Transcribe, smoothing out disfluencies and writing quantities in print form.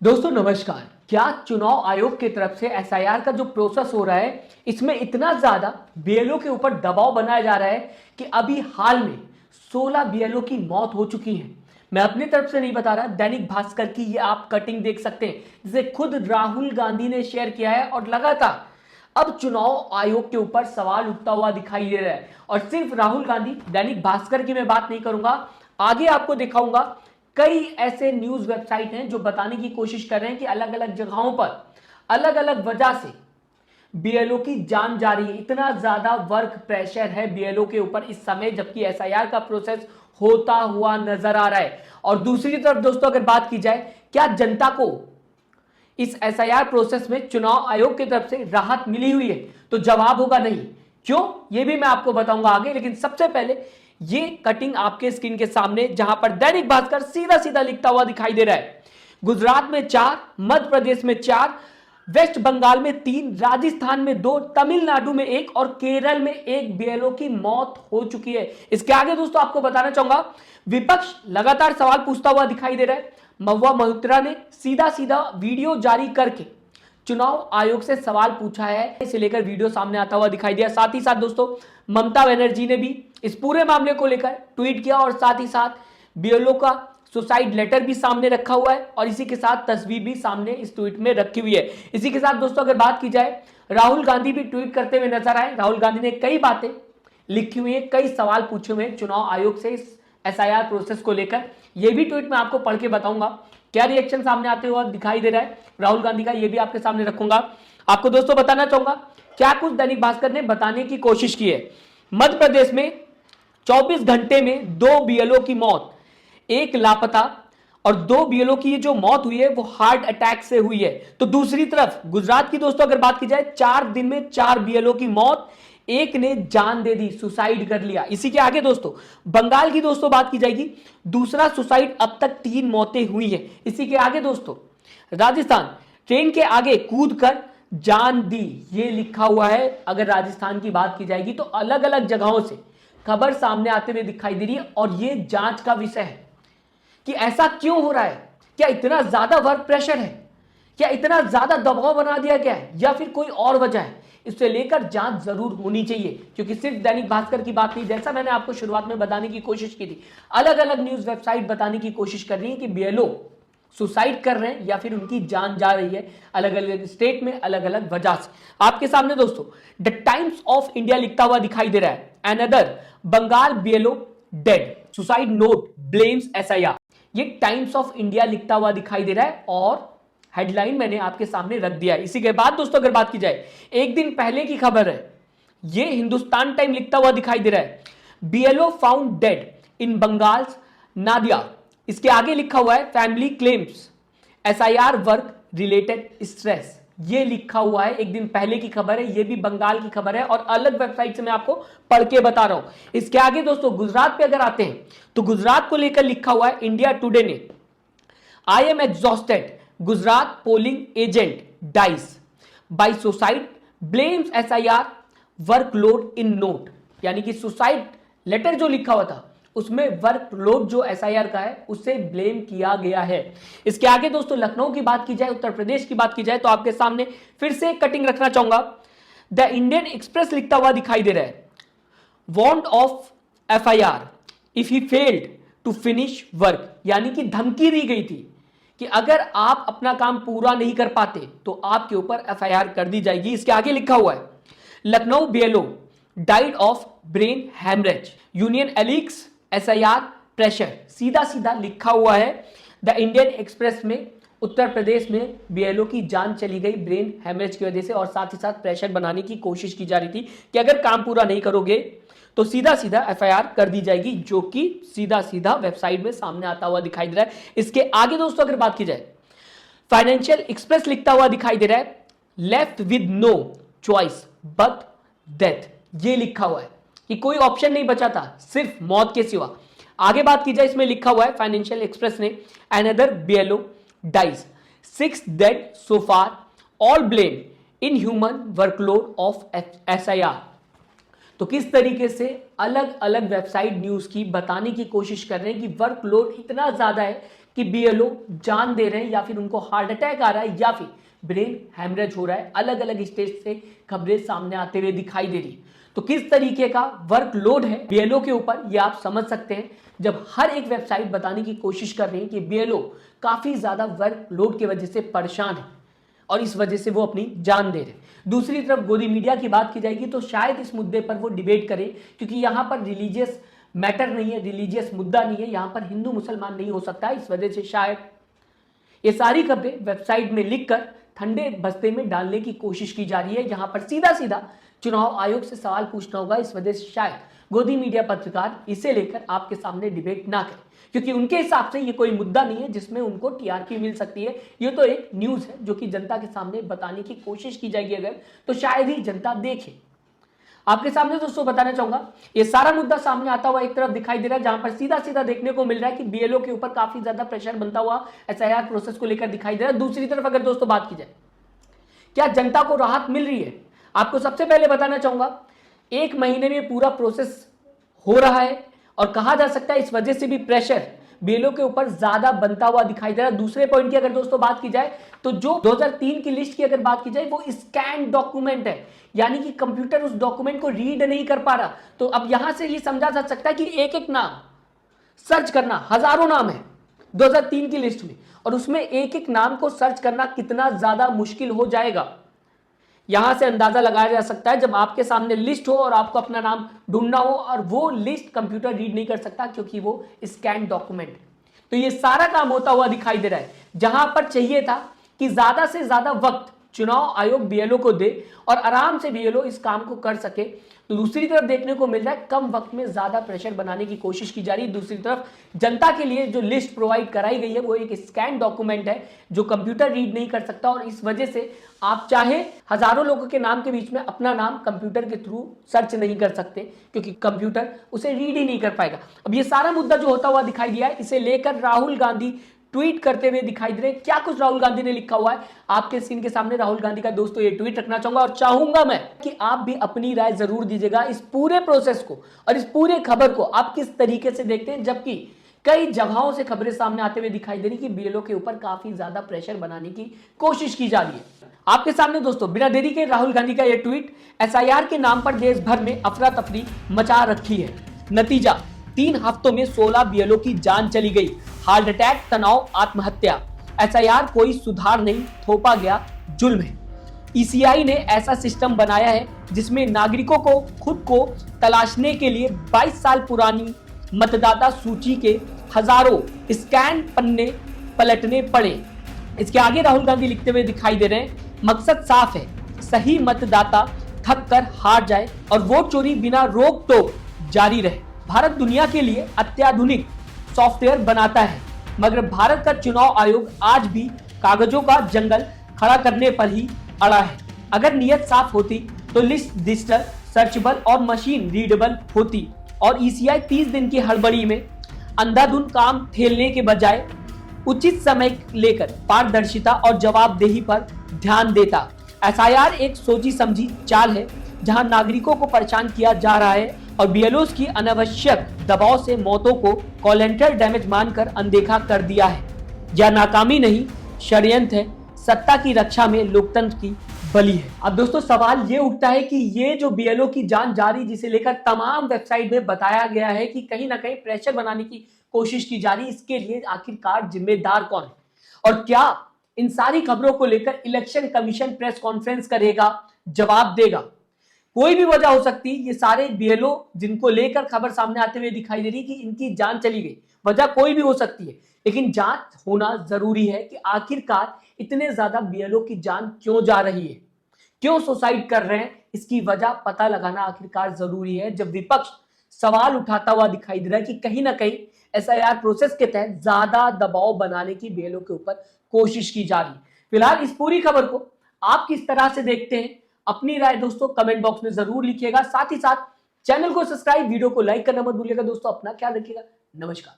दोस्तों नमस्कार। क्या चुनाव आयोग की तरफ से एसआईआर का जो प्रोसेस हो रहा है इसमें इतना ज्यादा बीएलओ के ऊपर दबाव बनाया जा रहा है कि अभी हाल में 16 बीएलओ की मौत हो चुकी है। मैं अपनी तरफ से नहीं बता रहा, दैनिक भास्कर की ये आप कटिंग देख सकते हैं जिसे खुद राहुल गांधी ने शेयर किया है और लगातार अब चुनाव आयोग के ऊपर सवाल उठता हुआ दिखाई दे रहा है। और सिर्फ राहुल गांधी, दैनिक भास्कर की मैं बात नहीं करूंगा, आगे आपको दिखाऊंगा कई ऐसे न्यूज वेबसाइट हैं जो बताने की कोशिश कर रहे हैं कि अलग अलग जगहों पर अलग अलग वजह से बीएलओ की जान जा रही है। इतना ज्यादा वर्क प्रेशर है बीएलओ के ऊपर इस समय, जबकि एसआईआर का प्रोसेस होता हुआ नजर आ रहा है। और दूसरी तरफ दोस्तों अगर बात की जाए, क्या जनता को इस एसआईआर प्रोसेस में चुनाव आयोग की तरफ से राहत मिली हुई है? तो जवाब होगा नहीं। क्यों, यह भी मैं आपको बताऊंगा आगे। लेकिन सबसे पहले ये कटिंग आपके स्क्रीन के सामने, जहां पर दैनिक भास्कर सीधा सीधा लिखता हुआ दिखाई दे रहा है। गुजरात में 4, मध्य प्रदेश में 4, वेस्ट बंगाल में 3, राजस्थान में 2, तमिलनाडु में 1 और केरल में 1 बीएलओ की मौत हो चुकी है। इसके आगे दोस्तों आपको बताना चाहूंगा, विपक्ष लगातार सवाल पूछता हुआ दिखाई दे रहा है। महुआ मोइत्रा ने सीधा सीधा वीडियो जारी करके चुनाव आयोग से सवाल पूछा है, इसे लेकर वीडियो सामने आता हुआ दिखाई दिया। साथ ही साथ दोस्तों ममता बनर्जी ने भी इस पूरे मामले को लेकर ट्वीट किया और साथ ही साथ बीएलओ का सुसाइड लेटर भी सामने रखा हुआ है और इसी के साथ तस्वीर भी सामने इस ट्वीट में रखी हुई है। इसी के साथ दोस्तों अगर बात की जाए, राहुल गांधी भी ट्वीट करते हुए नजर आए। राहुल गांधी ने कई बातें लिखी हुई है, कई सवाल पूछे हुए चुनाव आयोग से इस एसआईआर प्रोसेस को लेकर। यह भी ट्वीट मैं आपको पढ़ के बताऊंगा क्या रिएक्शन सामने आते हुए दिखाई दे रहा है राहुल गांधी का, यह भी आपके सामने रखूंगा। आपको दोस्तों बताना चाहूंगा क्या कुछ दैनिक भास्कर ने बताने की कोशिश की है। मध्य प्रदेश में 24 घंटे में 2 बीएलओ की मौत, 1 लापता और 2 बीएलओ की जो मौत हुई है वो हार्ट अटैक से हुई है। तो दूसरी तरफ गुजरात की दोस्तों अगर बात की जाए, 4 दिन में 4 बीएलओ की मौत, 1 ने जान दे दी, सुसाइड कर लिया। इसी के आगे दोस्तों बंगाल की दोस्तों बात की जाएगी, दूसरा सुसाइड, अब तक 3 मौतें हुई हैं। इसी के आगे दोस्तों राजस्थान, ट्रेन के आगे कूदकर जान दी, ये लिखा हुआ है। अगर राजस्थान की बात की जाएगी तो अलग अलग जगहों से खबर सामने आते हुए दिखाई दे रही है और ये जांच का विषय है कि ऐसा क्यों हो रहा है। क्या इतना ज्यादा वर्क प्रेशर है, क्या इतना ज्यादा दबाव बना दिया गया है, या फिर कोई और वजह है? इससे लेकर जांच जरूर होनी चाहिए, क्योंकि सिर्फ दैनिक भास्कर की बात नहीं, जैसा मैंने आपको शुरुआत में बताने की कोशिश की थी, अलग अलग न्यूज वेबसाइट बताने की कोशिश कर रही है कि बीएलओ सुसाइड कर रहे हैं या फिर उनकी जान जा रही है, अलग अलग स्टेट में अलग अलग वजह से। आपके सामने दोस्तों द टाइम्स ऑफ इंडिया लिखता हुआ दिखाई दे रहा है, another Bengal BLO dead, suicide note blames SIR. ये टाइम्स ऑफ इंडिया लिखता हुआ दिखाई दे रहा है और हेडलाइन मैंने आपके सामने रख दिया है। इसी के बाद दोस्तों अगर बात की जाए, एक दिन पहले की खबर है, ये हिंदुस्तान टाइम लिखता हुआ दिखाई दे रहा है, बीएलओ फाउंड डेड इन बंगाल नादिया। इसके आगे लिखा हुआ है, family claims SIR work related stress. ये लिखा हुआ है, एक दिन पहले की खबर है, ये भी बंगाल की खबर है और अलग वेबसाइट से मैं आपको पढ़ के बता रहा हूं। इसके आगे दोस्तों गुजरात पे अगर आते हैं तो गुजरात को लेकर लिखा हुआ है, इंडिया टुडे ने, I am exhausted, Gujarat polling agent dice bye suicide, blames SIR workload in note. यानी कि सुसाइड लेटर जो लिखा हुआ था उसमें वर्कलोड जो एसआईआर का है उससे ब्लेम किया गया है। इसके आगे दोस्तों लखनऊ की बात की जाए, उत्तर प्रदेश की बात की जाए, तो आपके सामने फिर से कटिंग रखना चाहूंगा। द इंडियन एक्सप्रेस लिखता हुआ दिखाई दे रहा है, want of FIR if he failed to finish work. यानी कि धमकी दी गई थी कि अगर आप अपना काम पूरा नहीं कर पाते तो आपके ऊपर एफआईआर कर दी जाएगी। इसके आगे लिखा हुआ है, Lucknow BLO died of brain haemorrhage, union एलिक्स एसआईआर प्रेशर। सीधा सीधा लिखा हुआ है द इंडियन एक्सप्रेस में, उत्तर प्रदेश में बीएलओ की जान चली गई ब्रेन हैमरेज की वजह से और साथ ही साथ प्रेशर बनाने की कोशिश की जा रही थी कि अगर काम पूरा नहीं करोगे तो सीधा सीधा एफआईआर कर दी जाएगी, जो कि सीधा सीधा वेबसाइट में सामने आता हुआ दिखाई दे रहा है। इसके आगे दोस्तों अगर बात की जाए, फाइनेंशियल एक्सप्रेस लिखता हुआ दिखाई दे रहा है, left with no choice but death. ये लिखा हुआ है कि कोई ऑप्शन नहीं बचा था सिर्फ मौत के सिवा। आगे बात की जाए, इसमें लिखा हुआ है फाइनेंशियल एक्सप्रेस ने, another BLO dies, 6 dead so far, all blame inhuman workload of SIR. तो किस तरीके से अलग अलग वेबसाइट न्यूज की बताने की कोशिश कर रहे हैं कि वर्कलोड इतना ज्यादा है कि बीएलओ जान दे रहे हैं या फिर उनको हार्ट अटैक आ रहा है या फिर ब्रेन हैमरेज हो रहा है। अलग अलग स्टेज से खबरें सामने आते हुए दिखाई दे रही है। तो किस तरीके का वर्कलोड है बीएलओ के ऊपर, ये आप समझ सकते हैं जब हर एक वेबसाइट बताने की कोशिश कर रही है कि बीएलओ काफी ज्यादा वर्कलोड की वजह से परेशान है और इस वजह से वो अपनी जान दे रहे हैं। दूसरी तरफ गोदी मीडिया की बात की जाएगी तो शायद इस मुद्दे पर वो डिबेट करें, क्योंकि यहां पर रिलीजियस मैटर नहीं है, रिलीजियस मुद्दा नहीं है, यहां पर हिंदू मुसलमान नहीं हो सकता। इस वजह से शायद ये सारी खबरें वेबसाइट में लिखकर ठंडे बस्ते में डालने की कोशिश की जा रही है। यहां पर सीधा सीधा चुनाव आयोग से सवाल पूछना होगा। इस वजह से शायद गोदी मीडिया पत्रकार इसे लेकर आपके सामने डिबेट ना करें, क्योंकि उनके हिसाब से ये कोई मुद्दा नहीं है जिसमें उनको टीआरपी मिल सकती है। ये तो एक न्यूज है जो कि जनता के सामने बताने की कोशिश की जाएगी अगर, तो शायद ही जनता देखे। आपके सामने दोस्तों बताना चाहूंगा, ये सारा मुद्दा सामने आता हुआ एक तरफ दिखाई दे रहा है जहां पर सीधा सीधा देखने को मिल रहा है कि बीएलओ के ऊपर काफी ज्यादा प्रेशर बनता हुआ एसआईआर प्रोसेस को लेकर दिखाई दे रहा है। दूसरी तरफ अगर दोस्तों बात की जाए क्या जनता को राहत मिल रही है, आपको सबसे पहले बताना चाहूंगा 1 महीने में पूरा प्रोसेस हो रहा है और कहा जा सकता है इस वजह से भी प्रेशर बीएलओ के ऊपर ज्यादा बनता हुआ दिखाई दे रहा है। दूसरे पॉइंट की अगर दोस्तों बात की जाए तो जो 2003 की लिस्ट की अगर बात की जाए वो स्कैन डॉक्यूमेंट है, यानी कि कंप्यूटर उस डॉक्यूमेंट को रीड नहीं कर पा रहा। तो अब यहां से ये समझा जा सकता है कि एक एक नाम सर्च करना, हजारों नाम है 2003 की लिस्ट में, और उसमें एक एक नाम को सर्च करना कितना ज्यादा मुश्किल हो जाएगा यहां से अंदाजा लगाया जा सकता है। जब आपके सामने लिस्ट हो और आपको अपना नाम ढूंढना हो और वो लिस्ट कंप्यूटर रीड नहीं कर सकता क्योंकि वो स्कैन डॉक्यूमेंट है, तो ये सारा काम होता हुआ दिखाई दे रहा है। जहां पर चाहिए था कि ज्यादा से ज्यादा वक्त चुनाव आयोग बीएलओ को दे और आराम से बीएलओ इस काम को कर सके, तो दूसरी तरफ देखने को मिल रहा है कम वक्त में ज्यादा प्रेशर बनाने की कोशिश की जा रही है। दूसरी तरफ जनता के लिए जो लिस्ट प्रोवाइड कराई गई है वो एक स्कैन डॉक्यूमेंट है जो कंप्यूटर रीड नहीं कर सकता, और इस वजह से आप चाहे हजारों लोगों के नाम के बीच में अपना नाम कंप्यूटर के थ्रू सर्च नहीं कर सकते क्योंकि कंप्यूटर उसे रीड ही नहीं कर पाएगा। अब ये सारा मुद्दा जो होता हुआ दिखाई दिया है, इसे लेकर राहुल गांधी ट्वीट करते हुए दिखाई दे रहे हैं। क्या कुछ राहुल गांधी ने लिखा हुआ है आपके स्क्रीन के सामने राहुल गांधी का दोस्तों ये ट्वीट रखना चाहूंगा, और चाहूंगा मैं कि आप भी अपनी राय जरूर दीजिएगा इस पूरे प्रोसेस को और इस पूरे खबर को आप किस तरीके से देखते हैं। जबकि कई जगहों से खबरें सामने आते हुए दिखाई दे रही कि बीएलओ के ऊपर काफी ज्यादा प्रेशर बनाने की कोशिश की जा रही है। आपके सामने दोस्तों बिना देरी के राहुल गांधी का यह ट्वीट, एसआईआर के नाम पर देश भर में अफरा तफरी मचा रखी है। नतीजा 3 हफ्तों में 16 बीएलओ की जान चली गई। हार्ट अटैक, तनाव, आत्महत्या। एसआईआर कोई सुधार नहीं, थोपा गया जुल्म है। ईसीआई ने ऐसा सिस्टम बनाया है जिसमें नागरिकों को खुद को तलाशने के लिए 22 साल पुरानी मतदाता सूची के हजारों स्कैन पन्ने पलटने पड़े। इसके आगे राहुल गांधी लिखते हुए दिखाई दे रहे हैं, मकसद साफ है, सही मतदाता थक कर हार जाए और वोट चोरी बिना रोक टोक जारी रहे। भारत दुनिया के लिए अत्याधुनिक सॉफ्टवेयर बनाता है, मगर भारत का चुनाव आयोग आज भी कागजों का जंगल खड़ा करने पर ही अड़ा है। अगर नियत साफ होती तो लिस्ट डिजिटल, सर्चेबल और मशीन रीडेबल होती, और ईसीआई 30 दिन की हड़बड़ी में अंधाधुंध काम ठेलने के बजाय उचित समय लेकर पारदर्शिता और जवाबदेही पर ध्यान देता। एसआईआर एक सोची समझी चाल है जहां नागरिकों को परेशान किया जा रहा है और बीएलओस की अनावश्यक दबाव से मौतों को कोलेटरल डैमेज मानकर अनदेखा कर दिया है। यह नाकामी नहीं, षड्यंत्र है, सत्ता की रक्षा में लोकतंत्र की बलि है। अब दोस्तों सवाल ये उठता है कि ये जो बीएलओ की जान जारी जिसे लेकर तमाम वेबसाइट में बताया गया है कि कहीं ना कहीं प्रेशर बनाने की कोशिश की जा रही, इसके लिए आखिरकार जिम्मेदार कौन है और क्या इन सारी खबरों को लेकर इलेक्शन कमीशन प्रेस कॉन्फ्रेंस करेगा, जवाब देगा। कोई भी वजह हो सकती है, ये सारे बीएलओ जिनको लेकर खबर सामने आते हुए दिखाई दे रही कि इनकी जान चली गई, वजह कोई भी हो सकती है, लेकिन जांच होना जरूरी है कि आखिरकार इतने ज्यादा बीएलओ की जान क्यों जा रही है, क्यों सुसाइड कर रहे हैं, इसकी वजह पता लगाना आखिरकार जरूरी है। जब विपक्ष सवाल उठाता हुआ दिखाई दे रहा है कि कहीं ना कहीं एसआईआर प्रोसेस के तहत ज्यादा दबाव बनाने की बीएलओ के ऊपर कोशिश की जा रही है। फिलहाल इस पूरी खबर को आप किस तरह से देखते हैं, अपनी राय दोस्तों कमेंट बॉक्स में जरूर लिखिएगा। साथ ही साथ चैनल को सब्सक्राइब, वीडियो को लाइक करना मत भूलिएगा। दोस्तों अपना ख्याल रखिएगा। नमस्कार।